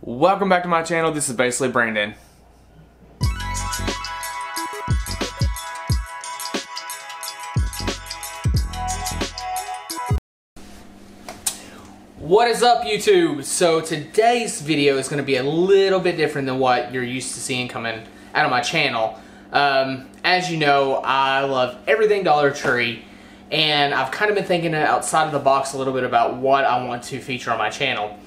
Welcome back to my channel. This is basically Brandon. What is up, YouTube? So today's video is going to be a little bit different than what you're used to seeing coming out of my channel. As you know, I love everything Dollar Tree, and I've kind of been thinking outside of the box a little bit about what I want to feature on my channel.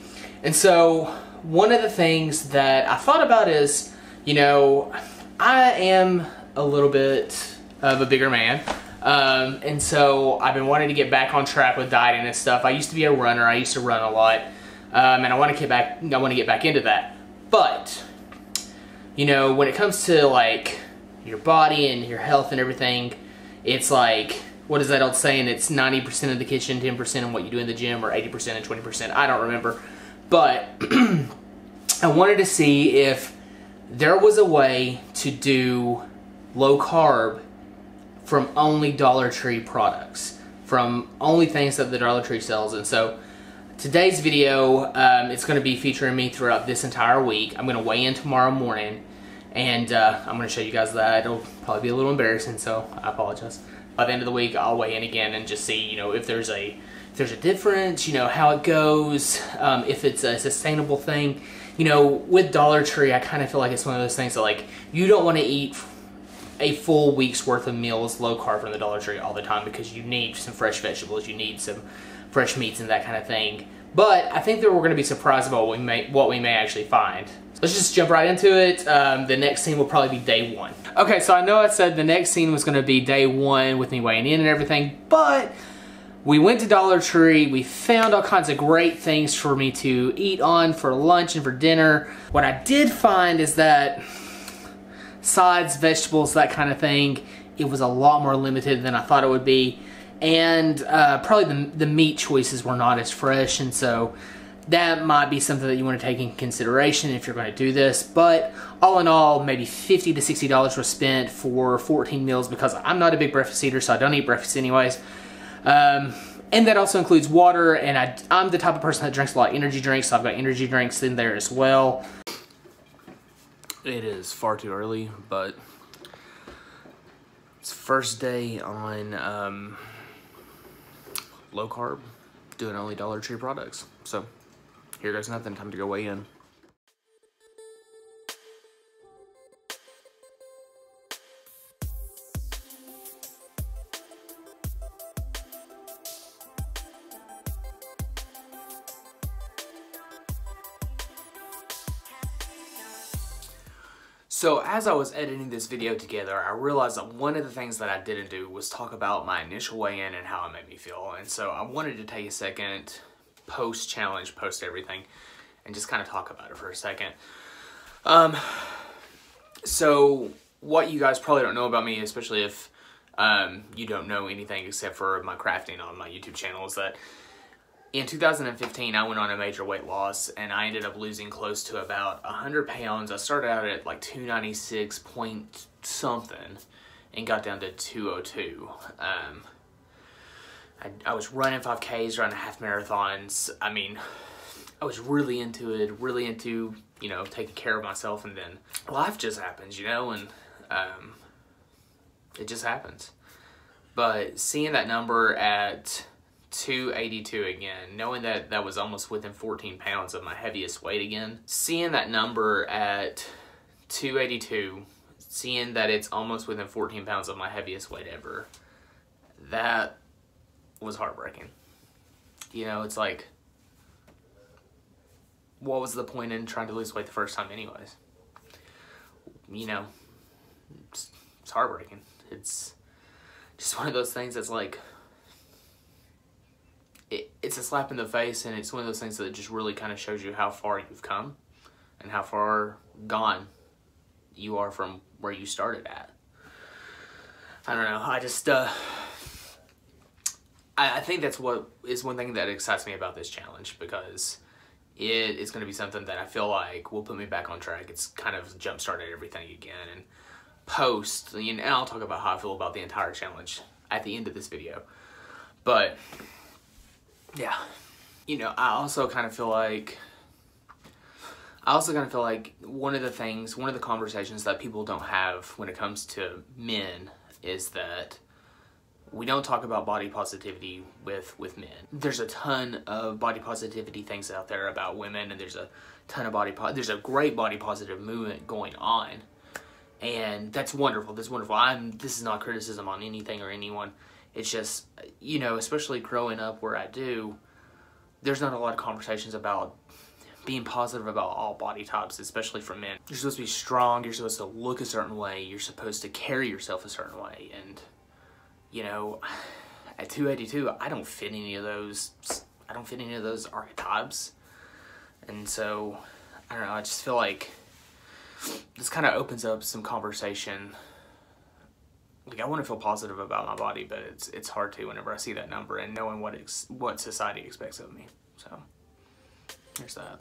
And so one of the things that I thought about is, you know, I am a little bit of a bigger man. And so I've been wanting to get back on track with dieting and stuff. I used to be a runner. I used to run a lot. And I want to get back into that. But, you know, when it comes to like your body and your health and everything, it's like, what is that old saying? It's 90% in the kitchen, 10% in what you do in the gym, or 80% and 20%. I don't remember. But I wanted to see if there was a way to do low carb from only Dollar Tree products, from only things that the Dollar Tree sells. And so today's video, it's going to be featuring me throughout this entire week. I'm going to weigh in tomorrow morning, and I'm going to show you guys that. It'll probably be a little embarrassing, so I apologize. By the end of the week, I'll weigh in again and just see, you know, if there's a difference, you know, how it goes, if it's a sustainable thing. You know, with Dollar Tree, I kind of feel like it's one of those things that, like, you don't want to eat a full week's worth of meals low carb from the Dollar Tree all the time, because you need some fresh vegetables, you need some fresh meats and that kind of thing. But I think that we're going to be surprised about what we may actually find. So let's just jump right into it. The next scene will probably be day one. Okay, so I know I said the next scene was going to be day one with me weighing in and everything, but we went to Dollar Tree, we found all kinds of great things for me to eat on for lunch and for dinner. What I did find is that sides, vegetables, that kind of thing, it was a lot more limited than I thought it would be. And probably the meat choices were not as fresh, and so that might be something that you want to take in consideration if you're going to do this. But all in all, maybe $50 to $60 was spent for 14 meals, because I'm not a big breakfast eater, so I don't eat breakfast anyways. And that also includes water, and I'm the type of person that drinks a lot of energy drinks, so I've got energy drinks in there as well. It is far too early, but it's first day on low carb, doing only Dollar Tree products. So here goes nothing, time to go weigh in. So as I was editing this video together, I realized that one of the things that I didn't do was talk about my initial weigh-in and how it made me feel. And so I wanted to take a second, post-challenge, post-everything, and just kind of talk about it for a second. So what you guys probably don't know about me, especially if you don't know anything except for my crafting on my YouTube channel, is that in 2015, I went on a major weight loss, and I ended up losing close to about 100 pounds. I started out at like 296 point something and got down to 202. I was running 5Ks, running half marathons. I mean, I was really into it, really into, you know, taking care of myself, and then life just happens, you know, and it just happens. But seeing that number at 282 again, knowing that that was almost within 14 pounds of my heaviest weight again, seeing that number at 282, seeing that it's almost within 14 pounds of my heaviest weight ever, that was heartbreaking. You know, it's like, what was the point in trying to lose weight the first time anyways? You know, it's heartbreaking. It's just one of those things that's like, it's a slap in the face, and it's one of those things that just really kind of shows you how far you've come and how far gone you are from where you started at. I don't know, I just, I think that's what is one thing that excites me about this challenge, because it is going to be something that I feel like will put me back on track. It's kind of jump-started everything again, and post, and I'll talk about how I feel about the entire challenge at the end of this video. But yeah, you know, I also kind of feel like I also kind of feel like one of the conversations that people don't have when it comes to men is that we don't talk about body positivity with men. There's a ton of body positivity things out there about women, and there's a ton of there's a great body positive movement going on, and that's wonderful. That's wonderful. This is not criticism on anything or anyone. It's just, you know, especially growing up where I do, there's not a lot of conversations about being positive about all body types, especially for men. You're supposed to be strong. You're supposed to look a certain way. You're supposed to carry yourself a certain way, and you know, at 282, I don't fit any of those. I don't fit any of those archetypes, and so I don't know. I just feel like this kind of opens up some conversation. Like, I want to feel positive about my body, but it's hard to whenever I see that number and knowing what society expects of me. So there's that.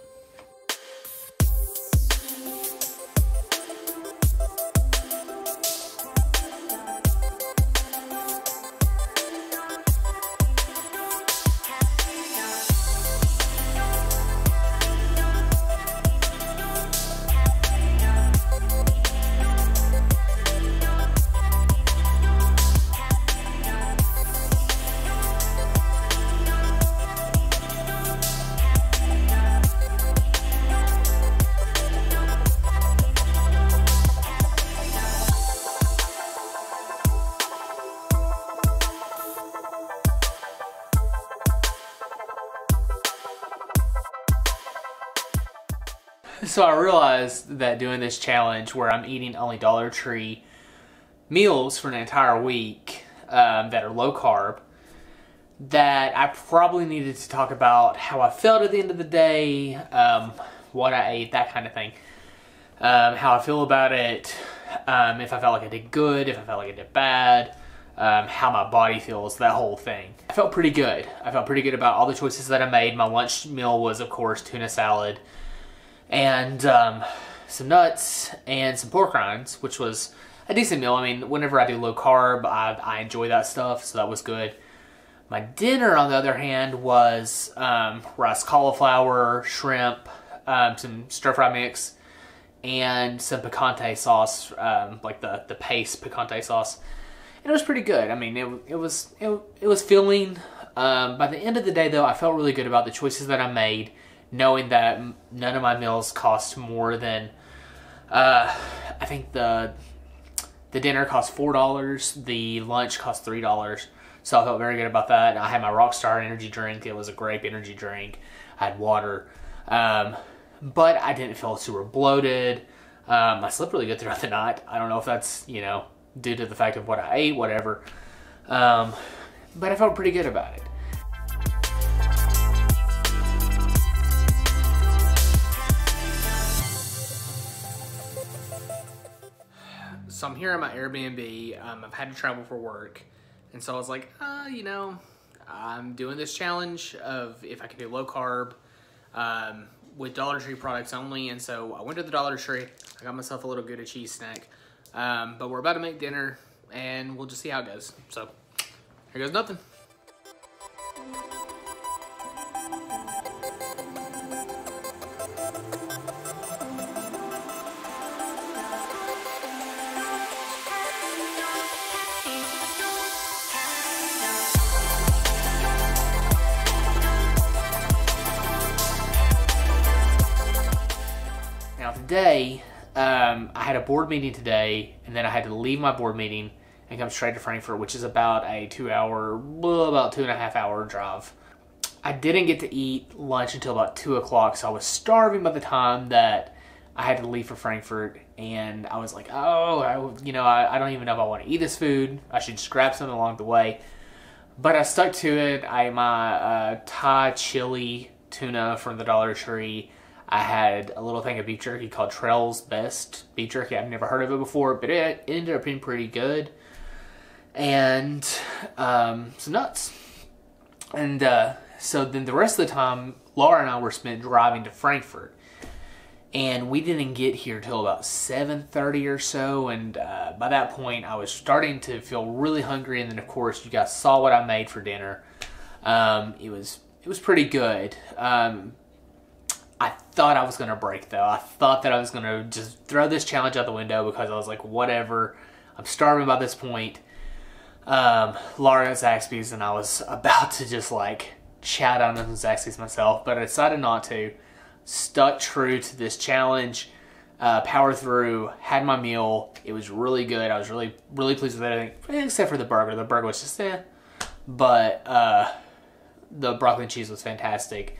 So I realized that doing this challenge where I'm eating only Dollar Tree meals for an entire week that are low carb, that I probably needed to talk about how I felt at the end of the day, what I ate, that kind of thing, how I feel about it, if I felt like I did good, if I felt like I did bad, how my body feels, that whole thing. I felt pretty good. I felt pretty good about all the choices that I made. My lunch meal was, of course, tuna salad and some nuts and some pork rinds, which was a decent meal. I mean, whenever I do low carb, I enjoy that stuff, so that was good. My dinner, on the other hand, was rice, cauliflower, shrimp, some stir-fry mix, and some picante sauce, like the paste picante sauce. And it was pretty good. I mean, it was filling. By the end of the day, though, I felt really good about the choices that I made, knowing that none of my meals cost more than, I think the dinner cost $4, the lunch cost $3, so I felt very good about that. I had my Rockstar energy drink. It was a grape energy drink. I had water, but I didn't feel super bloated. I slept really good throughout the night. I don't know if that's, you know, due to the fact of what I ate, whatever, but I felt pretty good about it. So I'm here at my Airbnb. I've had to travel for work, and so I was like, you know, I'm doing this challenge of if I can do low carb with Dollar Tree products only, and so I went to the Dollar Tree. I got myself a little Gouda cheese snack, but we're about to make dinner, and we'll just see how it goes. So here goes nothing. Now today, I had a board meeting today, and then I had to leave my board meeting and come straight to Frankfurt, which is about a 2.5 hour drive. I didn't get to eat lunch until about 2 o'clock, so I was starving by the time that I had to leave for Frankfurt, and I was like, oh, I don't even know if I want to eat this food. I should just grab something along the way. But I stuck to it. I ate my Thai chili tuna from the Dollar Tree. I had a little thing of beef jerky called Trail's Best beef jerky. I've never heard of it before, but it ended up being pretty good. And some nuts. And so then the rest of the time, Laura and I were spent driving to Frankfurt. And we didn't get here till about 7:30 or so. And by that point, I was starting to feel really hungry. And then, of course, you guys saw what I made for dinner. It was pretty good. I thought I was going to break, though. I thought that I was going to just throw this challenge out the window because I was like, whatever. I'm starving by this point. Laura got Zaxby's, and I was about to just like chow down on some Zaxby's myself, but I decided not to. Stuck true to this challenge. Powered through, had my meal. It was really good. I was really pleased with everything, except for the burger. The burger was just but the broccoli and cheese was fantastic.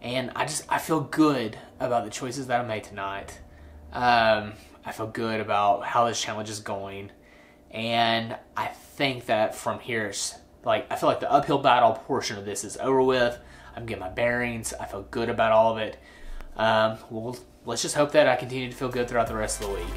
And I feel good about the choices that I made tonight. I feel good about how this challenge is going. And I think that from here, I feel like the uphill battle portion of this is over with. I'm getting my bearings. I feel good about all of it. Well, let's just hope that I continue to feel good throughout the rest of the week.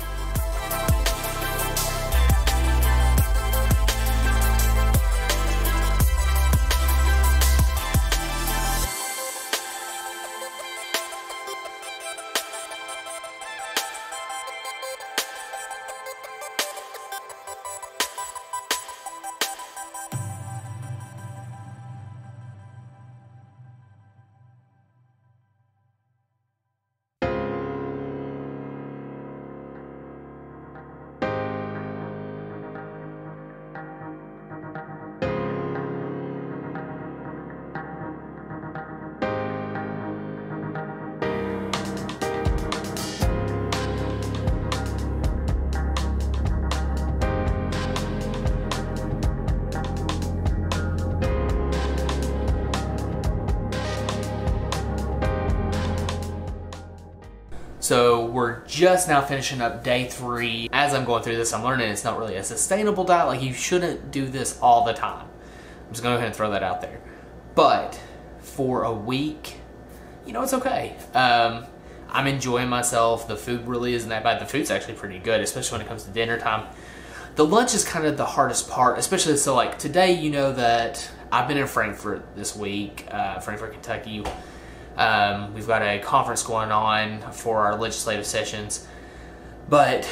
So we're just now finishing up day 3. As I'm going through this, I'm learning it's not really a sustainable diet. Like, you shouldn't do this all the time. I'm just going to go ahead and throw that out there. But for a week, you know, it's okay. I'm enjoying myself. The food really isn't that bad. The food's actually pretty good, especially when it comes to dinner time. The lunch is kind of the hardest part, especially so like today, you know that I've been in Frankfort this week, Frankfort, Kentucky. We've got a conference going on for our legislative sessions, but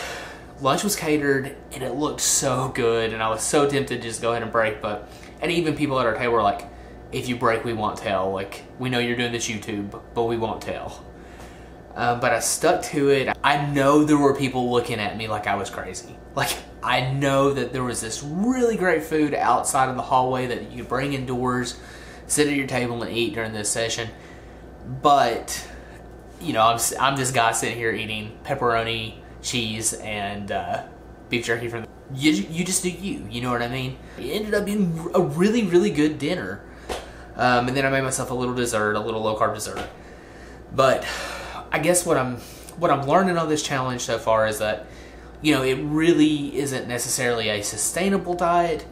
lunch was catered and it looked so good, and I was so tempted to just go ahead and break, and even people at our table were like, if you break, we won't tell. Like, we know you're doing this YouTube, but we won't tell. But I stuck to it. I know there were people looking at me like I was crazy. Like, I know that there was this really great food outside of the hallway that you could bring indoors, sit at your table and eat during this session. But, you know, I'm this guy sitting here eating pepperoni, cheese, and beef jerky from you just do you know what I mean? It ended up being a really good dinner. And then I made myself a little dessert, a little low-carb dessert. But I guess what I'm learning on this challenge so far is that, you know, it really isn't necessarily a sustainable diet,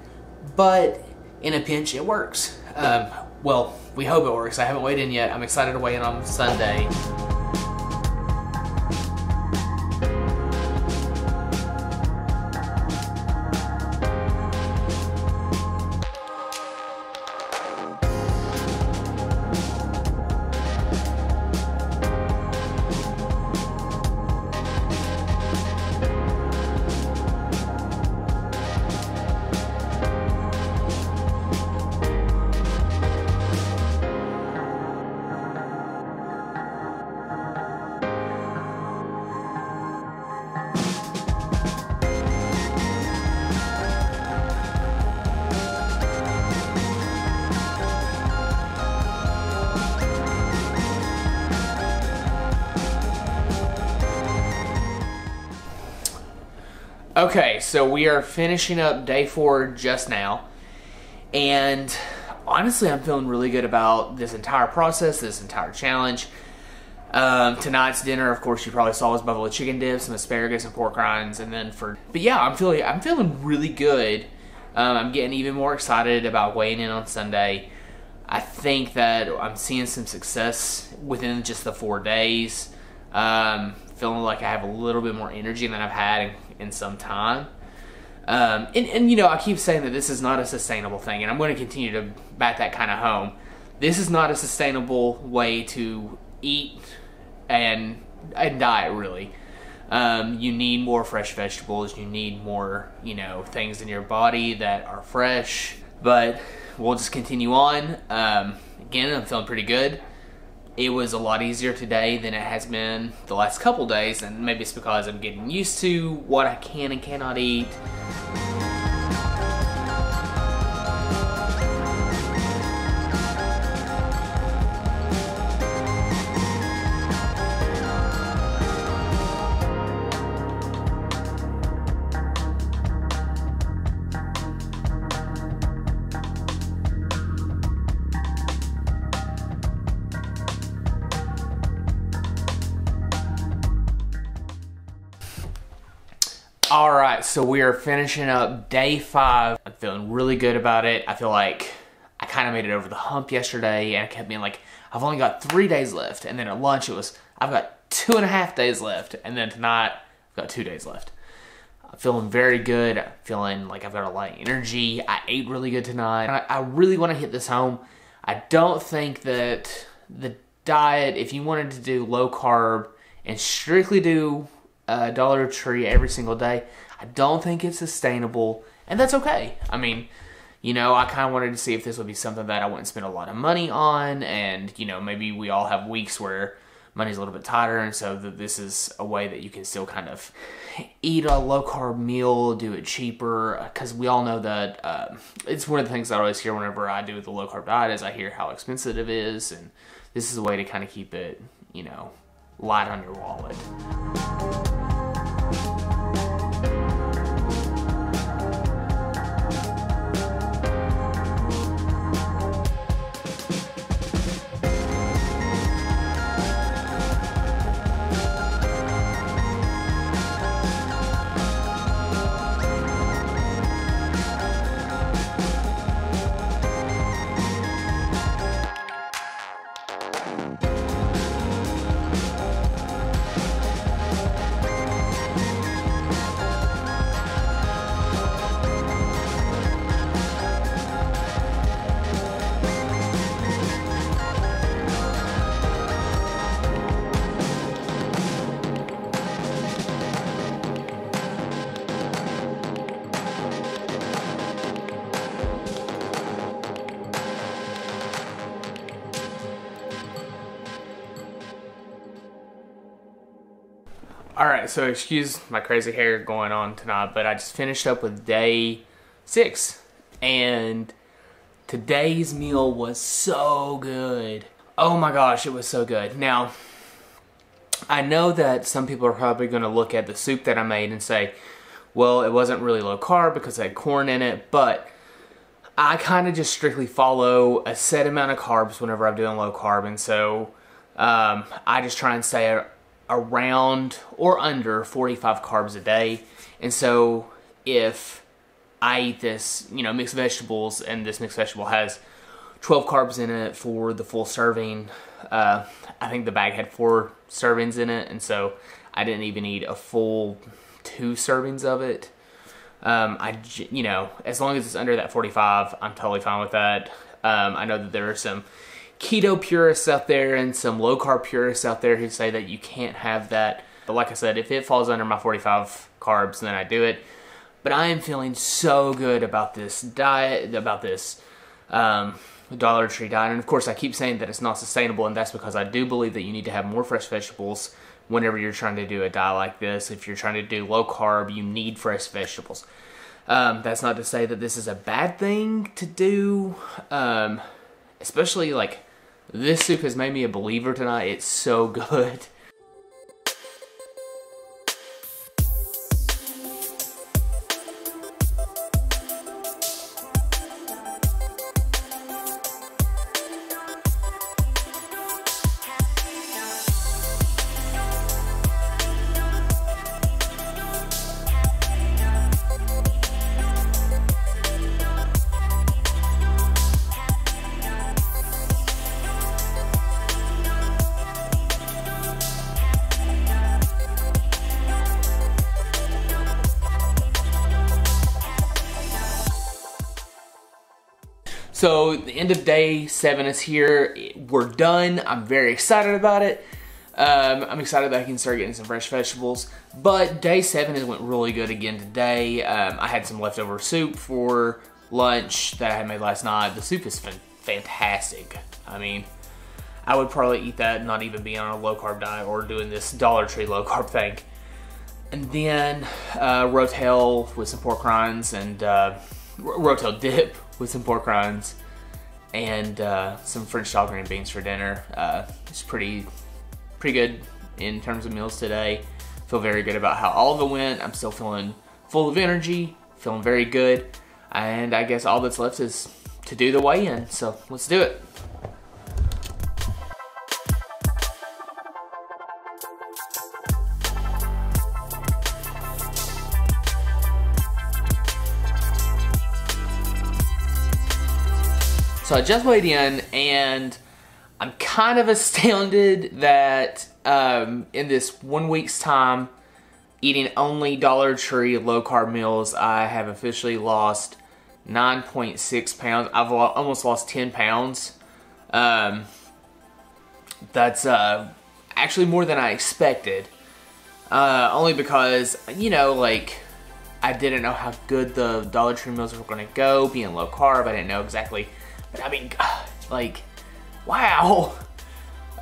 but in a pinch, it works. Well, we hope it works. I haven't weighed in yet. I'm excited to weigh in on Sunday. Okay, so we are finishing up day 4 just now, and honestly, I'm feeling really good about this entire process, this entire challenge. Tonight's dinner, of course, you probably saw was buffalo chicken dip, some asparagus and pork rinds, and then but yeah, I'm feeling really good. I'm getting even more excited about weighing in on Sunday. I think that I'm seeing some success within just the 4 days. Feeling like I have a little bit more energy than I've had in some time. And you know, I keep saying that this is not a sustainable thing, and I'm going to continue to bat that kind of home. This is not a sustainable way to eat and diet, really. You need more fresh vegetables. You need more, you know, things in your body that are fresh. But we'll just continue on. Again, I'm feeling pretty good. it was a lot easier today than it has been the last couple days, and maybe it's because I'm getting used to what I can and cannot eat. All right, so we are finishing up day 5. I'm feeling really good about it. I feel like I kind of made it over the hump yesterday, and I kept being like, I've only got 3 days left. And then at lunch it was, I've got 2.5 days left. And then tonight, I've got 2 days left. I'm feeling very good. I'm feeling like I've got a lot of energy. I ate really good tonight. I really want to hit this home. I don't think that the diet, if you wanted to do low carb and strictly do Dollar Tree every single day, I don't think it's sustainable, and that's okay. I mean, you know, I kind of wanted to see if this would be something that I wouldn't spend a lot of money on, and, you know, maybe we all have weeks where money's a little bit tighter, and so this is a way that you can still kind of eat a low-carb meal, do it cheaper, because we all know that it's one of the things that I always hear whenever I do the low-carb diet is I hear how expensive it is, and this is a way to kind of keep it, you know, light on your wallet. Alright, so excuse my crazy hair going on tonight, but I just finished up with day 6, and today's meal was so good. Oh my gosh, it was so good. Now, I know that some people are probably going to look at the soup that I made and say, well, it wasn't really low carb because it had corn in it, but I kind of just strictly follow a set amount of carbs whenever I'm doing low carb, and so I just try and stay around or under 45 carbs a day. And so if I eat this, you know, mixed vegetables, and this mixed vegetable has 12 carbs in it for the full serving, I think the bag had 4 servings in it, and so I didn't even eat a full 2 servings of it. You know, as long as it's under that 45, I'm totally fine with that. I know that there are some keto purists out there and some low carb purists out there who say that you can't have that. But like I said, if it falls under my 45 carbs, then I do it. But I am feeling so good about this diet, about this Dollar Tree diet. And of course, I keep saying that it's not sustainable, and that's because I do believe that you need to have more fresh vegetables whenever you're trying to do a diet like this. If you're trying to do low carb, you need fresh vegetables. That's not to say that this is a bad thing to do, especially like this soup has made me a believer tonight. It's so good. So the end of day 7 is here. We're done. I'm very excited about it. I'm excited that I can start getting some fresh vegetables. But day 7 went really good again today. I had some leftover soup for lunch that I had made last night. The soup is fantastic. I mean, I would probably eat that, not even be on a low carb diet or doing this Dollar Tree low carb thing. And then rotel with some pork rinds and rotel dip with some pork rinds and some French style green beans for dinner. It's pretty good in terms of meals today. Feel very good about how all of it went. I'm still feeling full of energy, feeling very good. And I guess all that's left is to do the weigh-in. So let's do it. So I just weighed in, and I'm kind of astounded that in this 1 week's time, eating only Dollar Tree low carb meals, I have officially lost 9.6 pounds. I've almost lost 10 pounds. That's actually more than I expected. Only because, you know, like, I didn't know how good the Dollar Tree meals were going to go, being low carb. I didn't know exactly. But I mean, like, wow.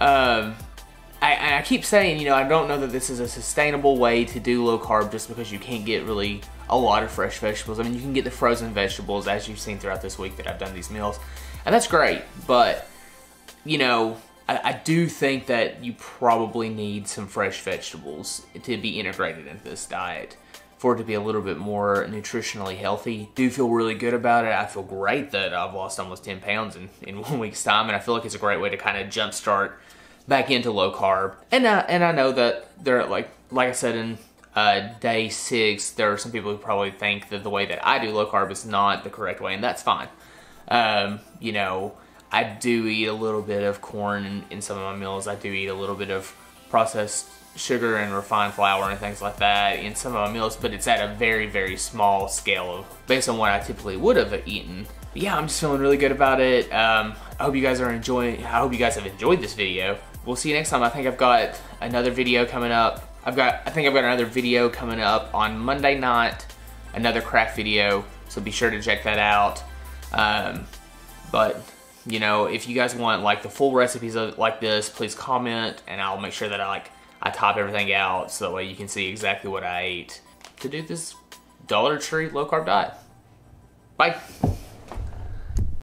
I keep saying, you know, I don't know that this is a sustainable way to do low carb just because you can't get really a lot of fresh vegetables. I mean, you can get the frozen vegetables as you've seen throughout this week that I've done these meals, and that's great. But, you know, I do think that you probably need some fresh vegetables to be integrated into this diet for it to be a little bit more nutritionally healthy. Do feel really good about it. I feel great that I've lost almost 10 pounds in 1 week's time, and I feel like it's a great way to kind of jumpstart back into low carb. And I know that there, like I said in day 6, there are some people who probably think that the way that I do low carb is not the correct way, and that's fine. You know, I do eat a little bit of corn in some of my meals. I do eat a little bit of processed sugar and refined flour and things like that in some of my meals, but it's at a very, very small scale based on what I typically would have eaten. But yeah, I'm just feeling really good about it. I hope you guys have enjoyed this video. We'll see you next time. I think I've got another video coming up. I think I've got another video coming up on Monday night, another craft video, so be sure to check that out. But you know, if you guys want like the full recipes like this, please comment, and I'll make sure that I top everything out so that way you can see exactly what I ate to do this Dollar Tree low carb diet. Bye.